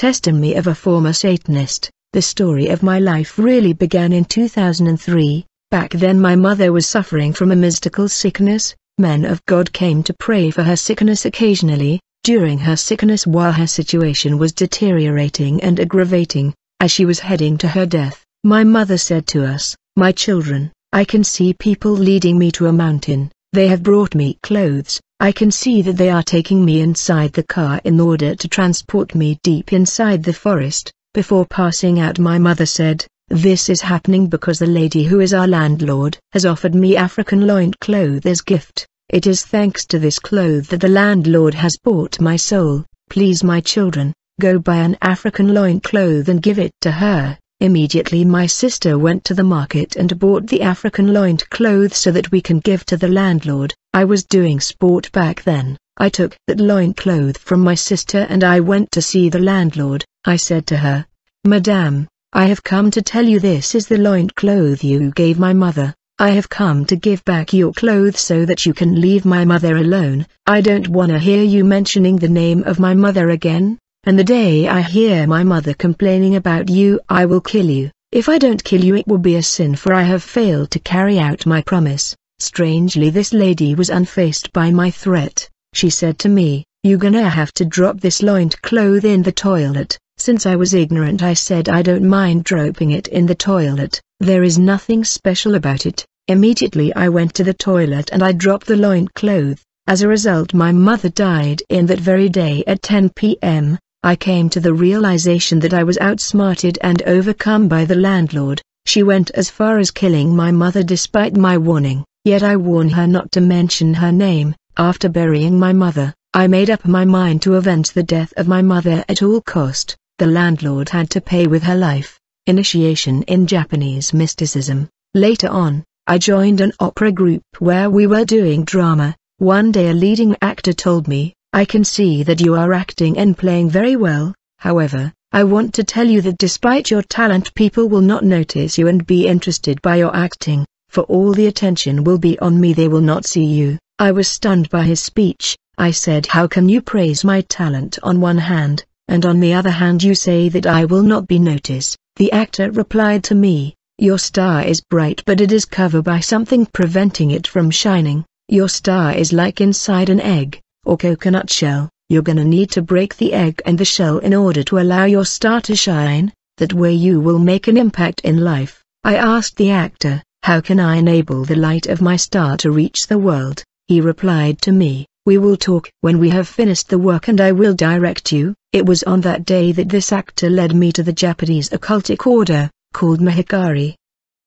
testimony of a former Satanist. The story of my life really began in 2003. Back then my mother was suffering from a mystical sickness. Men of God came to pray for her sickness occasionally. During her sickness, while her situation was deteriorating and aggravating, as she was heading to her death, my mother said to us, "My children, I can see people leading me to a mountain. They have brought me clothes. I can see that they are taking me inside the car in order to transport me deep inside the forest." Before passing out, my mother said, "This is happening because the lady who is our landlord has offered me African loincloth as gift. It is thanks to this cloth that the landlord has bought my soul. Please, my children, go buy an African loincloth and give it to her." Immediately my sister went to the market and bought the African loincloth so that we can give to the landlord. I was doing sport back then. I took that loincloth from my sister and I went to see the landlord. I said to her, "Madame, I have come to tell you this is the loincloth you gave my mother. I have come to give back your clothes so that you can leave my mother alone. I don't wanna hear you mentioning the name of my mother again. And the day I hear my mother complaining about you, I will kill you. If I don't kill you, it will be a sin, for I have failed to carry out my promise." Strangely, this lady was unfazed by my threat. She said to me, "You gonna have to drop this loincloth in the toilet." Since I was ignorant, I said I don't mind dropping it in the toilet. There is nothing special about it. Immediately I went to the toilet and I dropped the loincloth. As a result, my mother died in that very day at 10 p.m. I came to the realization that I was outsmarted and overcome by the landlord. She went as far as killing my mother despite my warning, yet I warned her not to mention her name. After burying my mother, I made up my mind to avenge the death of my mother at all cost. The landlord had to pay with her life. Initiation in Japanese mysticism. Later on, I joined an opera group where we were doing drama. One day a leading actor told me, "I can see that you are acting and playing very well. However, I want to tell you that despite your talent, people will not notice you and be interested by your acting, for all the attention will be on me, they will not see you." I was stunned by his speech. I said, "How can you praise my talent on one hand, and on the other hand you say that I will not be noticed?" The actor replied to me, "Your star is bright, but it is covered by something preventing it from shining. Your star is like inside an egg, or coconut shell. You're gonna need to break the egg and the shell in order to allow your star to shine. That way you will make an impact in life." I asked the actor, "How can I enable the light of my star to reach the world?" He replied to me, "We will talk when we have finished the work and I will direct you." It was on that day that this actor led me to the Japanese occultic order, called Mahikari.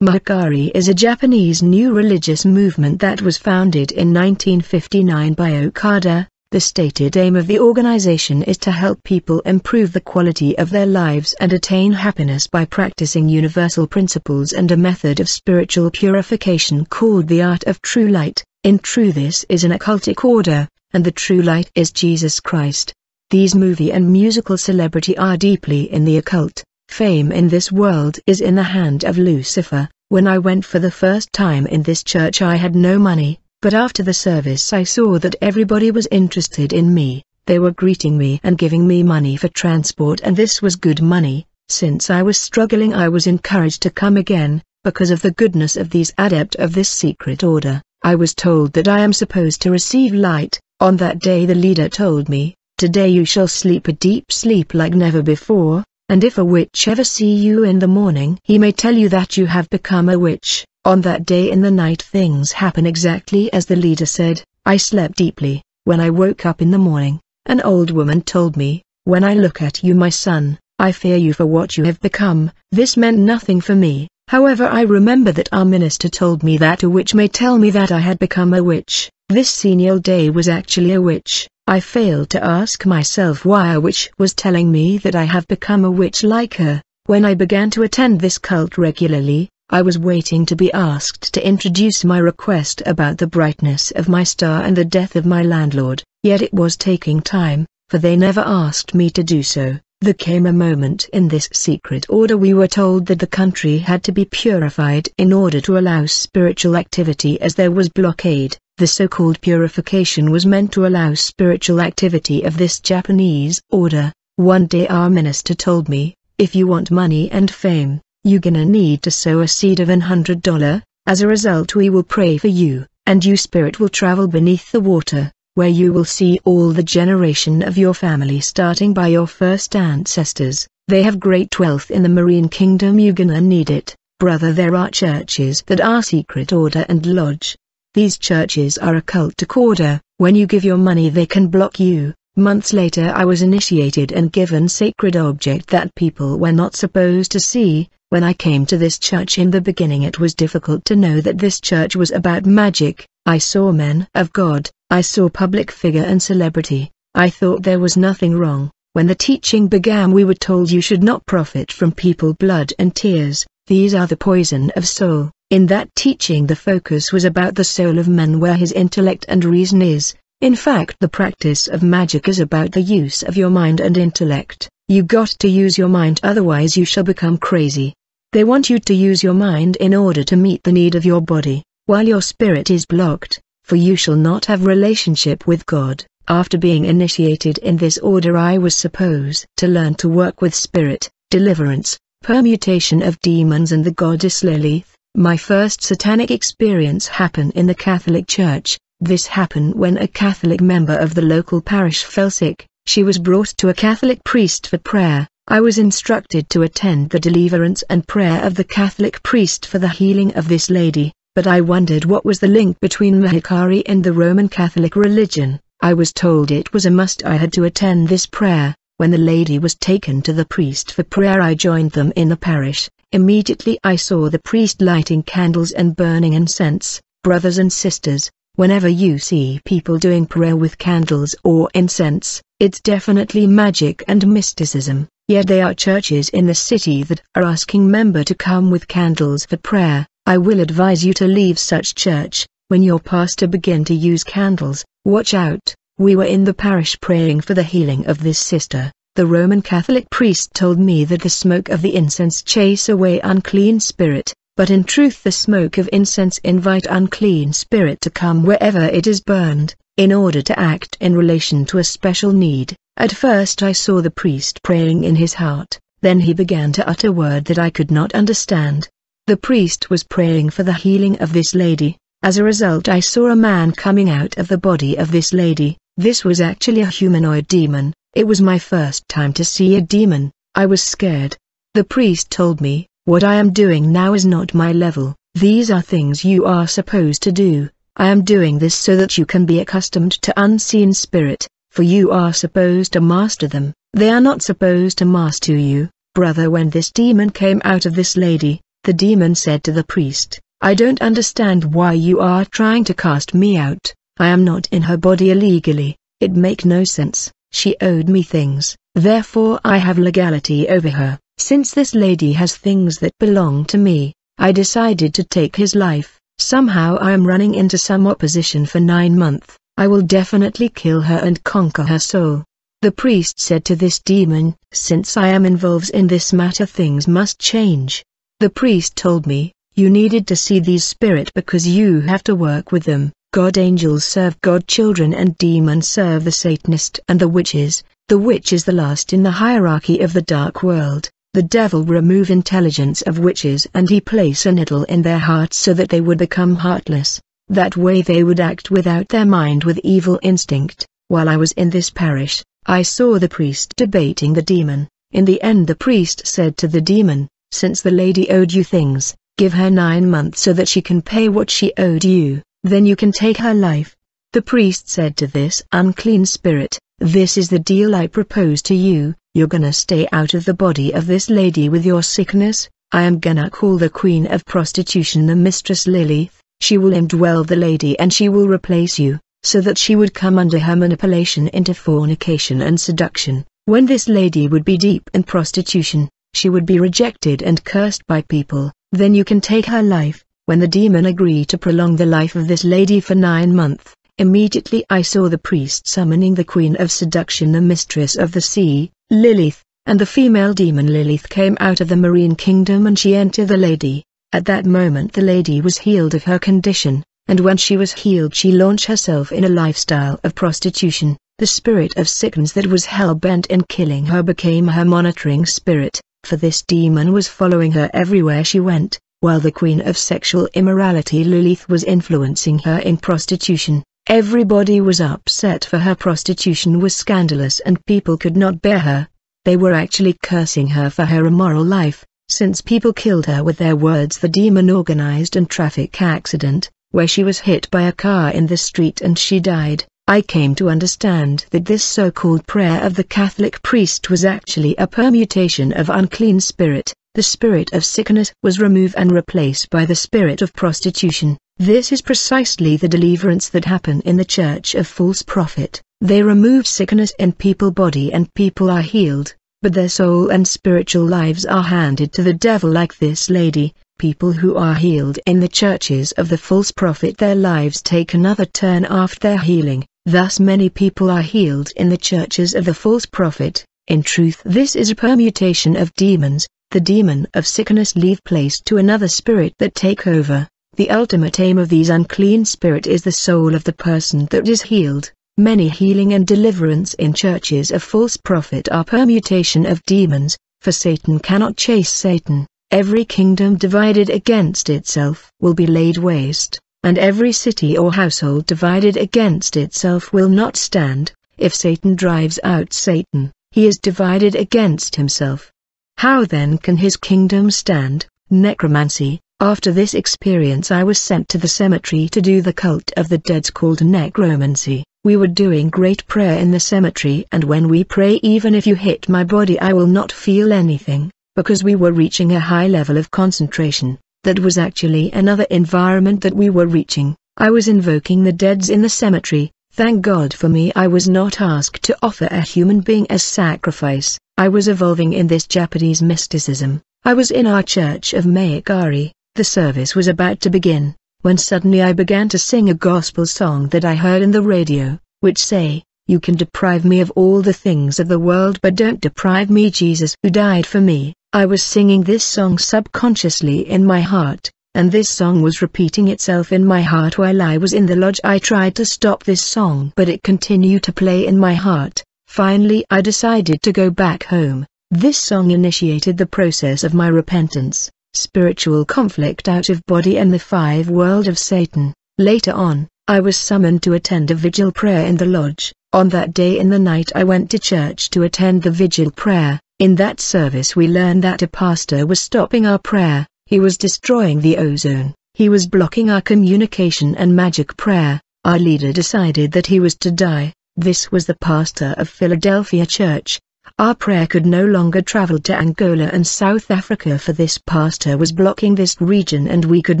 Mahikari is a Japanese new religious movement that was founded in 1959 by Okada. The stated aim of the organization is to help people improve the quality of their lives and attain happiness by practicing universal principles and a method of spiritual purification called the Art of True Light. In true, this is an occultic order, and the true light is Jesus Christ. These movie and musical celebrity are deeply in the occult. Fame in this world is in the hand of Lucifer. When I went for the first time in this church, I had no money, but after the service I saw that everybody was interested in me. They were greeting me and giving me money for transport, and this was good money. Since I was struggling, I was encouraged to come again, because of the goodness of these adepts of this secret order. I was told that I am supposed to receive light. On that day the leader told me, "Today you shall sleep a deep sleep like never before, and if a witch ever see you in the morning, he may tell you that you have become a witch." On that day in the night things happen exactly as the leader said. I slept deeply. When I woke up in the morning, an old woman told me, "When I look at you, my son, I fear you for what you have become." This meant nothing for me. However, I remember that our minister told me that a witch may tell me that I had become a witch. This senile day was actually a witch. I failed to ask myself why a witch was telling me that I have become a witch like her. When I began to attend this cult regularly, I was waiting to be asked to introduce my request about the brightness of my star and the death of my landlord, yet it was taking time, for they never asked me to do so. There came a moment in this secret order we were told that the country had to be purified in order to allow spiritual activity, as there was blockade. The so-called purification was meant to allow spiritual activity of this Japanese order. One day our minister told me, if you want money and fame, you're gonna need to sow a seed of $100. As a result we will pray for you, and your spirit will travel beneath the water, where you will see all the generation of your family starting by your first ancestors. They have great wealth in the marine kingdom. You gonna need it, brother. There are churches that are secret order and lodge. These churches are a cultic order. When you give your money they can block you. Months later I was initiated and given sacred object that people were not supposed to see. When I came to this church in the beginning it was difficult to know that this church was about magic. I saw men of God, I saw public figure and celebrity. I thought there was nothing wrong. When the teaching began we were told you should not profit from people blood and tears, these are the poison of soul. In that teaching the focus was about the soul of man, where his intellect and reason is. In fact the practice of magic is about the use of your mind and intellect. You got to use your mind, otherwise you shall become crazy. They want you to use your mind in order to meet the need of your body, while your spirit is blocked, for you shall not have relationship with God. After being initiated in this order I was supposed to learn to work with spirit, deliverance, permutation of demons and the goddess Lilith. My first satanic experience happened in the Catholic Church. This happened when a Catholic member of the local parish fell sick. She was brought to a Catholic priest for prayer. I was instructed to attend the deliverance and prayer of the Catholic priest for the healing of this lady, but I wondered what was the link between Mahikari and the Roman Catholic religion. I was told it was a must. I had to attend this prayer. When the lady was taken to the priest for prayer I joined them in the parish. Immediately I saw the priest lighting candles and burning incense. Brothers and sisters, whenever you see people doing prayer with candles or incense, it's definitely magic and mysticism. Yet there are churches in the city that are asking members to come with candles for prayer. I will advise you to leave such church. When your pastor begin to use candles, watch out. We were in the parish praying for the healing of this sister. The Roman Catholic priest told me that the smoke of the incense chase away unclean spirit, but in truth the smoke of incense invite unclean spirit to come wherever it is burned, in order to act in relation to a special need. At first I saw the priest praying in his heart, then he began to utter word that I could not understand. The priest was praying for the healing of this lady. As a result I saw a man coming out of the body of this lady. This was actually a humanoid demon. It was my first time to see a demon. I was scared. The priest told me, what I am doing now is not my level. These are things you are supposed to do. I am doing this so that you can be accustomed to unseen spirit, for you are supposed to master them. They are not supposed to master you, brother. When this demon came out of this lady, the demon said to the priest, I don't understand why you are trying to cast me out. I am not in her body illegally. It make no sense. She owed me things, therefore I have legality over her. Since this lady has things that belong to me, I decided to take his life. Somehow I am running into some opposition for 9 months. I will definitely kill her and conquer her soul. The priest said to this demon, since I am involved in this matter things must change. The priest told me, you needed to see these spirits because you have to work with them. God angels serve God children and demons serve the Satanist and the witches. The witch is the last in the hierarchy of the dark world. The devil remove intelligence of witches and he place an idol in their hearts so that they would become heartless. That way they would act without their mind with evil instinct. While I was in this parish, I saw the priest debating the demon. In the end the priest said to the demon, since the lady owed you things, give her 9 months so that she can pay what she owed you, then you can take her life. The priest said to this unclean spirit, this is the deal I propose to you. You're gonna stay out of the body of this lady with your sickness. I am gonna call the queen of prostitution the mistress Lilith. She will indwell the lady and she will replace you, so that she would come under her manipulation into fornication and seduction. When this lady would be deep in prostitution, she would be rejected and cursed by people. Then you can take her life. When the demon agreed to prolong the life of this lady for 9 months, immediately I saw the priest summoning the queen of seduction, the mistress of the sea, Lilith, and the female demon Lilith came out of the marine kingdom and she entered the lady. At that moment the lady was healed of her condition, and when she was healed she launched herself in a lifestyle of prostitution. The spirit of sickness that was hell-bent in killing her became her monitoring spirit, for this demon was following her everywhere she went, while the queen of sexual immorality Lilith was influencing her in prostitution. Everybody was upset, for her prostitution was scandalous and people could not bear her. They were actually cursing her for her immoral life, since people killed her with their words. The demon organized a traffic accident, where she was hit by a car in the street and she died. I came to understand that this so-called prayer of the Catholic priest was actually a permutation of unclean spirit. The spirit of sickness was removed and replaced by the spirit of prostitution. This is precisely the deliverance that happened in the church of false prophet. They remove sickness in people's body and people are healed, but their soul and spiritual lives are handed to the devil, like this lady. People who are healed in the churches of the false prophet, their lives take another turn after their healing. Thus many people are healed in the churches of the false prophet. In truth, this is a permutation of demons. The demon of sickness leave place to another spirit that take over. The ultimate aim of these unclean spirit is the soul of the person that is healed. Many healing and deliverance in churches of false prophet are permutation of demons, for Satan cannot chase Satan. Every kingdom divided against itself will be laid waste, and every city or household divided against itself will not stand. If Satan drives out Satan, he is divided against himself. How then can his kingdom stand? Necromancy. After this experience I was sent to the cemetery to do the cult of the dead called necromancy. We were doing great prayer in the cemetery, and when we pray, even if you hit my body I will not feel anything, because we were reaching a high level of concentration. That was actually another environment that we were reaching. I was invoking the deads in the cemetery. Thank God for me, I was not asked to offer a human being as sacrifice. I was evolving in this Japanese mysticism. I was in our church of Mayagari. The service was about to begin, when suddenly I began to sing a gospel song that I heard in the radio, which say, "You can deprive me of all the things of the world, but don't deprive me Jesus who died for me." I was singing this song subconsciously in my heart, and this song was repeating itself in my heart while I was in the lodge. I tried to stop this song, but it continued to play in my heart. Finally I decided to go back home. This song initiated the process of my repentance, spiritual conflict out of body and the 5 world of Satan. Later on, I was summoned to attend a vigil prayer in the lodge. On that day in the night I went to church to attend the vigil prayer. In that service we learned that a pastor was stopping our prayer. He was destroying the ozone. He was blocking our communication and magic prayer. Our leader decided that he was to die. This was the pastor of Philadelphia Church. Our prayer could no longer travel to Angola and South Africa, for this pastor was blocking this region and we could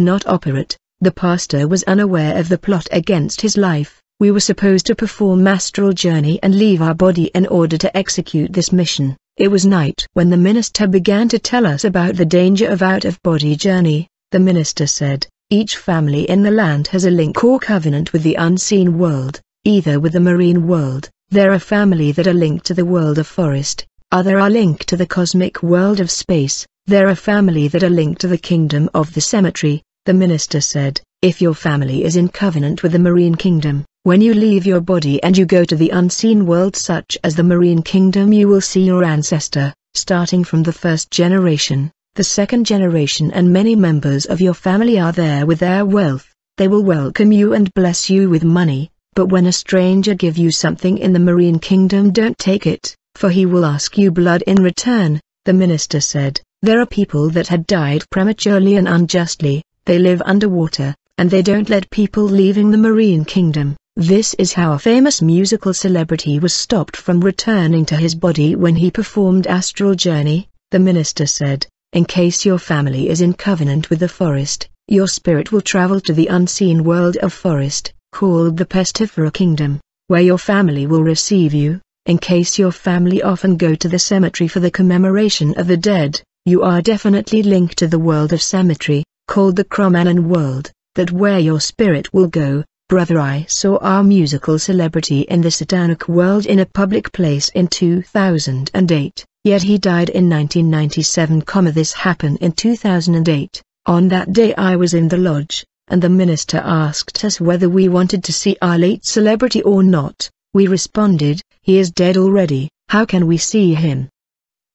not operate. The pastor was unaware of the plot against his life. We were supposed to perform astral journey and leave our body in order to execute this mission. It was night when the minister began to tell us about the danger of out-of-body journey. The minister said, each family in the land has a link or covenant with the unseen world, either with the marine world. There are family that are linked to the world of forest, other are linked to the cosmic world of space. There are family that are linked to the kingdom of the cemetery. The minister said, if your family is in covenant with the marine kingdom, when you leave your body and you go to the unseen world such as the marine kingdom, you will see your ancestor, starting from the 1st generation, the 2nd generation, and many members of your family are there with their wealth. They will welcome you and bless you with money, but when a stranger give you something in the marine kingdom, don't take it, for he will ask you blood in return. The minister said, there are people that had died prematurely and unjustly. They live underwater, and they don't let people leaving the marine kingdom. This is how a famous musical celebrity was stopped from returning to his body when he performed astral journey. The minister said, in case your family is in covenant with the forest, your spirit will travel to the unseen world of forest, called the pestifera kingdom, where your family will receive you. In case your family often go to the cemetery for the commemoration of the dead, you are definitely linked to the world of cemetery, called the Cromanon world, that where your spirit will go. Brother, I saw our musical celebrity in the satanic world in a public place in 2008, yet he died in 1997. This happened in 2008. On that day I was in the lodge, and the minister asked us whether we wanted to see our late celebrity or not. We responded, "He is dead already, how can we see him?"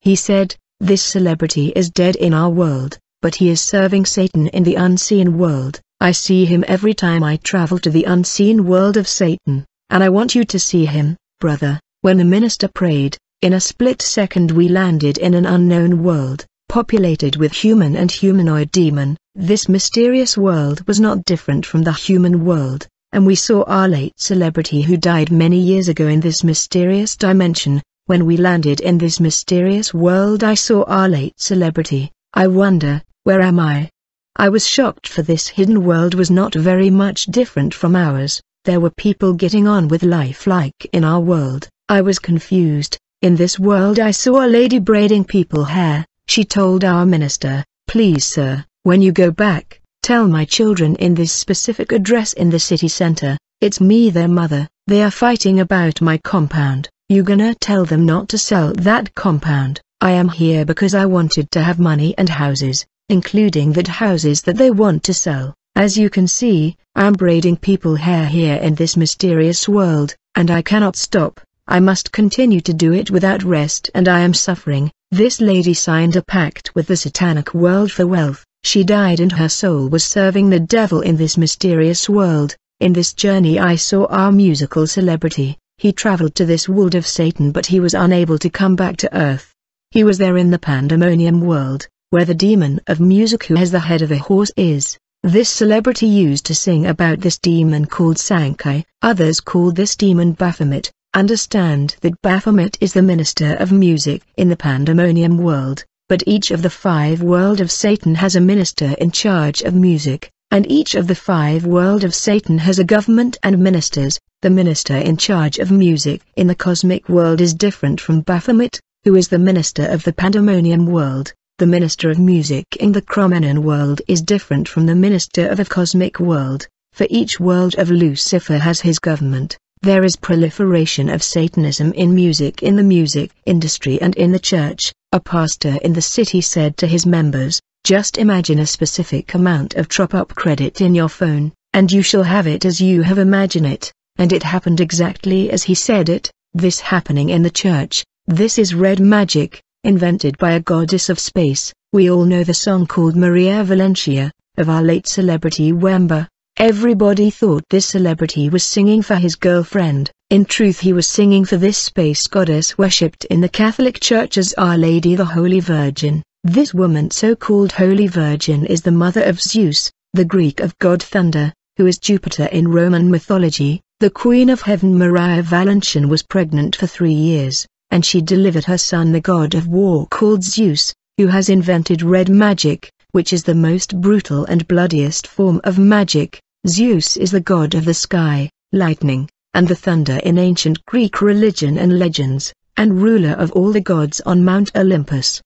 He said, "This celebrity is dead in our world, but he is serving Satan in the unseen world. I see him every time I travel to the unseen world of Satan, and I want you to see him, brother." When the minister prayed, in a split second we landed in an unknown world, populated with human and humanoid demon. This mysterious world was not different from the human world, and we saw our late celebrity who died many years ago in this mysterious dimension. When we landed in this mysterious world I saw our late celebrity. I wonder, where am I? I was shocked, for this hidden world was not very much different from ours. There were people getting on with life like in our world. I was confused. In this world I saw a lady braiding people's hair. She told our minister, "Please sir, when you go back, tell my children in this specific address in the city center, it's me their mother, they are fighting about my compound. You gonna tell them not to sell that compound. I am here because I wanted to have money and houses, including that houses that they want to sell. As you can see, I'm braiding people's hair here in this mysterious world, and I cannot stop. I must continue to do it without rest, and I am suffering." This lady signed a pact with the satanic world for wealth. She died and her soul was serving the devil in this mysterious world. In this journey I saw our musical celebrity. He traveled to this world of Satan, but he was unable to come back to earth. He was there in the pandemonium world, where the demon of music who has the head of a horse is. This celebrity used to sing about this demon called Sankei. Others called this demon Baphomet. Understand that Baphomet is the minister of music in the pandemonium world, but each of the 5 world of Satan has a minister in charge of music, and each of the 5 world of Satan has a government and ministers. The minister in charge of music in the cosmic world is different from Baphomet, who is the minister of the pandemonium world. The minister of music in the Chromenon world is different from the minister of the cosmic world, for each world of Lucifer has his government. There is proliferation of Satanism in the music industry and in the church. A pastor in the city said to his members, "Just imagine a specific amount of top-up credit in your phone, and you shall have it as you have imagined it." And it happened exactly as he said it. This happening in the church. This is red magic, invented by a goddess of space. We all know the song called Maria Valencia, of our late celebrity Wemba. Everybody thought this celebrity was singing for his girlfriend. In truth he was singing for this space goddess worshipped in the Catholic Church as Our Lady the Holy Virgin. This woman, so-called Holy Virgin, is the mother of Zeus, the Greek of God Thunder, who is Jupiter in Roman mythology. The Queen of Heaven Maria Valencia was pregnant for 3 years, and she delivered her son, the god of war called Zeus, who has invented red magic, which is the most brutal and bloodiest form of magic. Zeus is the god of the sky, lightning, and the thunder in ancient Greek religion and legends, and ruler of all the gods on Mount Olympus.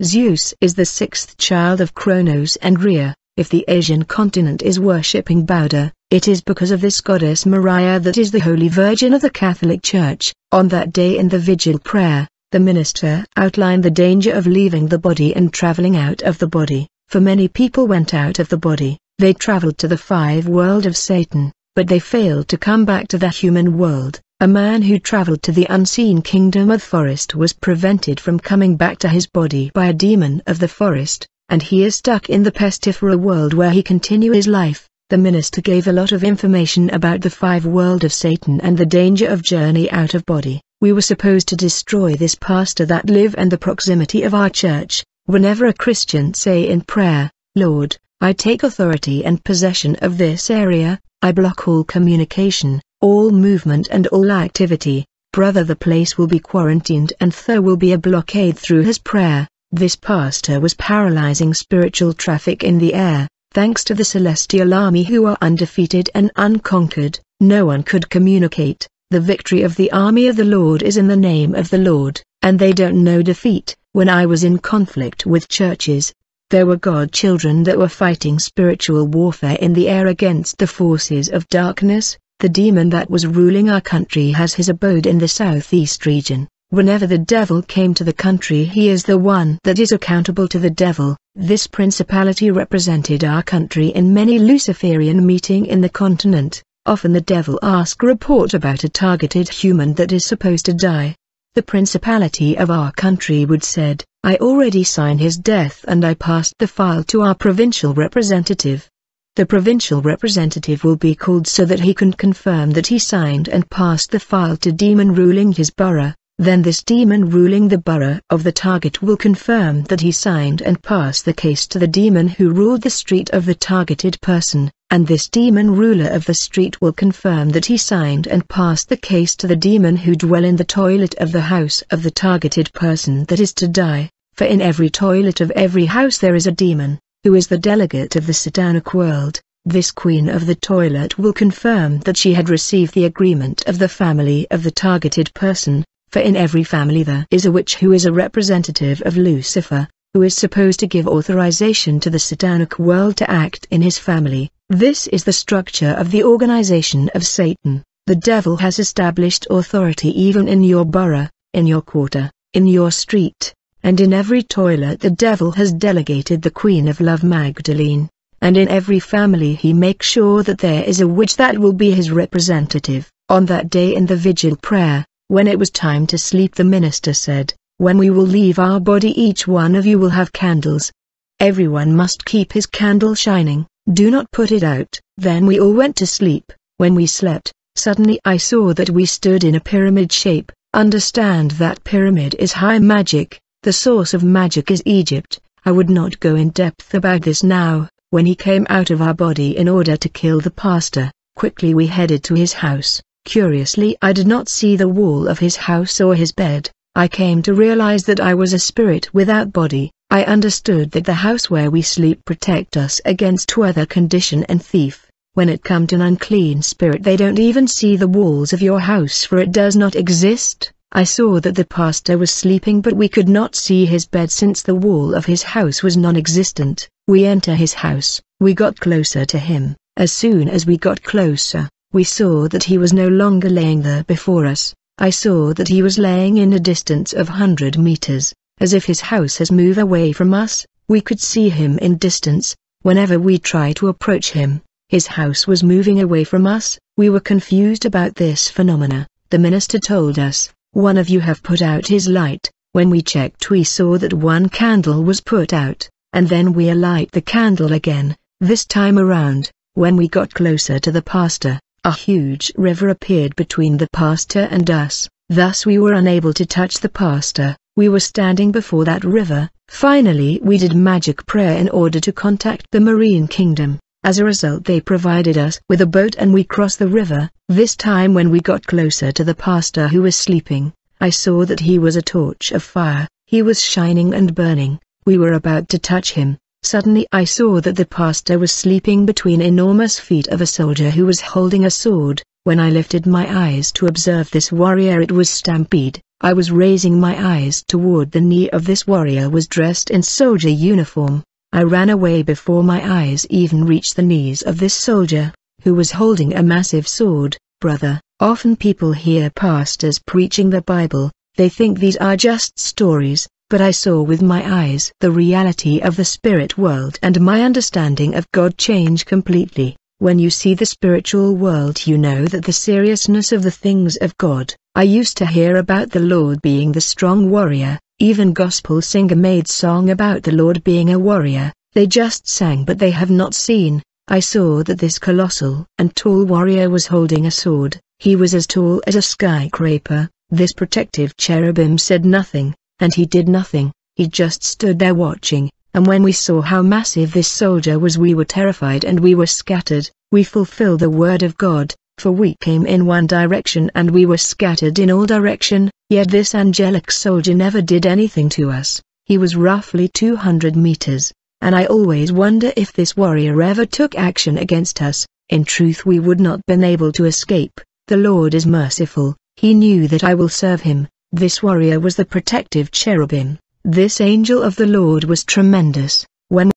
Zeus is the 6th child of Kronos and Rhea. If the Asian continent is worshipping Bouddha, it is because of this goddess Maria that is the Holy Virgin of the Catholic Church. On that day in the vigil prayer, the minister outlined the danger of leaving the body and traveling out of the body. For many people went out of the body. They traveled to the 5 world of Satan, but they failed to come back to the human world. A man who traveled to the unseen kingdom of forest was prevented from coming back to his body by a demon of the forest, and he is stuck in the pestifera world where he continues his life. The minister gave a lot of information about the 5 world of Satan and the danger of journey out of body. We were supposed to destroy this pastor that live in the proximity of our church. Whenever a Christian say in prayer, "Lord, I take authority and possession of this area, I block all communication, all movement and all activity, brother, the place will be quarantined and there will be a blockade through his prayer." This pastor was paralyzing spiritual traffic in the air. Thanks to the celestial army who are undefeated and unconquered, no one could communicate. The victory of the army of the Lord is in the name of the Lord, and they don't know defeat. When I was in conflict with churches, there were God children that were fighting spiritual warfare in the air against the forces of darkness. The demon that was ruling our country has his abode in the southeast region. Whenever the devil came to the country, he is the one that is accountable to the devil. This principality represented our country in many Luciferian meeting in the continent. Often the devil asks a report about a targeted human that is supposed to die. The principality of our country would said, "I already signed his death and I passed the file to our provincial representative." The provincial representative will be called so that he can confirm that he signed and passed the file to demon ruling his borough. Then this demon ruling the borough of the target will confirm that he signed and passed the case to the demon who ruled the street of the targeted person, and this demon ruler of the street will confirm that he signed and passed the case to the demon who dwell in the toilet of the house of the targeted person that is to die, for in every toilet of every house there is a demon, who is the delegate of the satanic world. This queen of the toilet will confirm that she had received the agreement of the family of the targeted person, for in every family there is a witch who is a representative of Lucifer, who is supposed to give authorization to the satanic world to act in his family. This is the structure of the organization of Satan. The devil has established authority even in your borough, in your quarter, in your street, and in every toilet the devil has delegated the Queen of Love Magdalene, and in every family he makes sure that there is a witch that will be his representative. On that day in the vigil prayer, when it was time to sleep, the minister said, "When we will leave our body, each one of you will have candles. Everyone must keep his candle shining, do not put it out." Then we all went to sleep. When we slept, suddenly I saw that we stood in a pyramid shape. Understand that pyramid is high magic, the source of magic is Egypt. I would not go in depth about this now. When he came out of our body in order to kill the pastor, quickly we headed to his house. Curiously, I did not see the wall of his house or his bed. I came to realize that I was a spirit without body. I understood that the house where we sleep protect us against weather condition and thief. When it comes to an unclean spirit, they don't even see the walls of your house, for it does not exist. I saw that the pastor was sleeping, but we could not see his bed since the wall of his house was non-existent. We enter his house. We got closer to him. As soon as we got closer, we saw that he was no longer laying there before us. I saw that he was laying in a distance of 100 meters, as if his house has moved away from us. We could see him in distance. Whenever we tried to approach him, his house was moving away from us. We were confused about this phenomena. The minister told us, "One of you have put out his light." When we checked, we saw that one candle was put out, and then we alight the candle again. This time around, when we got closer to the pastor, a huge river appeared between the pastor and us. Thus we were unable to touch the pastor. We were standing before that river. Finally we did magic prayer in order to contact the marine kingdom. As a result, they provided us with a boat and we crossed the river. This time when we got closer to the pastor who was sleeping, I saw that he was a torch of fire. He was shining and burning. We were about to touch him. Suddenly I saw that the pastor was sleeping between enormous feet of a soldier who was holding a sword. When I lifted my eyes to observe this warrior, it was Stampede. I was raising my eyes toward the knee of this warrior was dressed in soldier uniform. I ran away before my eyes even reached the knees of this soldier, who was holding a massive sword. Brother, often people hear pastors preaching the Bible, they think these are just stories. But I saw with my eyes the reality of the spirit world, and my understanding of God changed completely. When you see the spiritual world, you know that the seriousness of the things of God. I used to hear about the Lord being the strong warrior. Even gospel singer made song about the Lord being a warrior. They just sang, but they have not seen. I saw that this colossal and tall warrior was holding a sword. He was as tall as a skyscraper. This protective cherubim said nothing, and he did nothing. He just stood there watching, and when we saw how massive this soldier was, we were terrified and we were scattered. We fulfilled the word of God, for we came in one direction and we were scattered in all direction, yet this angelic soldier never did anything to us. He was roughly 200 meters, and I always wonder if this warrior ever took action against us. In truth, we would not been able to escape. The Lord is merciful. He knew that I will serve him. This warrior was the protective cherubim. This angel of the Lord was tremendous. When